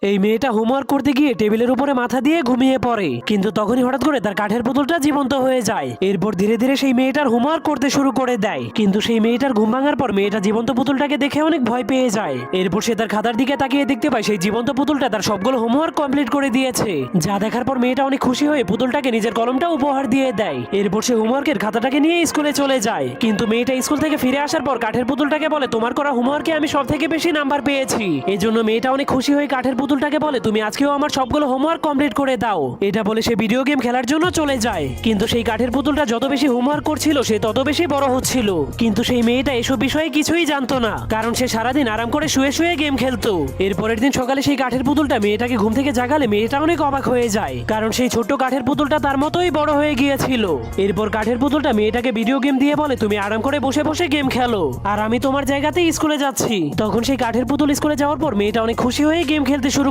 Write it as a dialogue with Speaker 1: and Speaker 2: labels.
Speaker 1: এই মেয়েটা হোমওয়ার্ক করতে গিয়ে টেবিলের উপরে মাথা দিয়ে ঘুমিয়ে পড়ে, কিন্তু তখনই হঠাৎ করে তার কাঠের পুতুলটা জীবন্ত হয়ে যায়। এরপর ধীরে ধীরে সেই মেয়েটার হোমওয়ার্ক করতে শুরু করে দেয়, কিন্তু সেই মেয়েটার ঘুম ভাঙার পর মেয়েটা জীবন্ত পুতুলটাকে দেখে অনেক ভয় পেয়ে যায়। এরপর সে তার খাতার দিকে তাকিয়ে দেখতে পায় সেই জীবন্ত পুতুলটা তার সবগুলো হোমওয়ার্ক কমপ্লিট করে দিয়েছে। যা দেখার পর মেয়েটা অনেক খুশি হয়ে পুতুলটাকে নিজের কলমটা উপহার দিয়ে দেয়। এরপর সে হোমওয়ার্কের খাতাটাকে নিয়ে স্কুলে চলে যায়, কিন্তু মেয়েটা স্কুল থেকে ফিরে আসার পর কাঠের পুতুলটাকে বলে, তোমার করা হোমওয়ার্কে আমি সব থেকে বেশি নাম্বার পেয়েছি। এজন্য মেয়েটা অনেক খুশি হয়ে কাঠের পুতুলটাকে বলে, তুমি আজকেও আমার সবগুলো হোমওয়ার্ক কমপ্লিট করে দাও। এটা বলে সে ভিডিও গেম খেলার জন্য চলে যায়, কিন্তু সেই কাঠের পুতুলটা যত বেশি হোমওয়ার্ক করছিল সে তত বেশি বড় হচ্ছিল। কিন্তু সেই মেয়েটা এসব বিষয়ে কিছুই জানতো না, কারণ সে সারাদিন আরাম করে শুয়ে শুয়ে গেম খেলতো। এরপরের দিন সকালে সেই কাঠের পুতুলটা মেয়েটাকে ঘুম থেকে জাগালে মেয়েটা অনেক অবাক হয়ে যায়, কারণ সেই ছোট্ট কাঠের পুতুলটা তার মতোই বড় হয়ে গিয়েছিল। এরপর কাঠের পুতুলটা মেয়েটাকে ভিডিও গেম দিয়ে বলে, তুমি আরাম করে বসে বসে গেম খেলো, আর আমি তোমার জায়গাতেই স্কুলে যাচ্ছি। তখন সেই কাঠের পুতুল স্কুলে যাওয়ার পর মেয়েটা অনেক খুশি হয়ে গেম খেলতে শুরু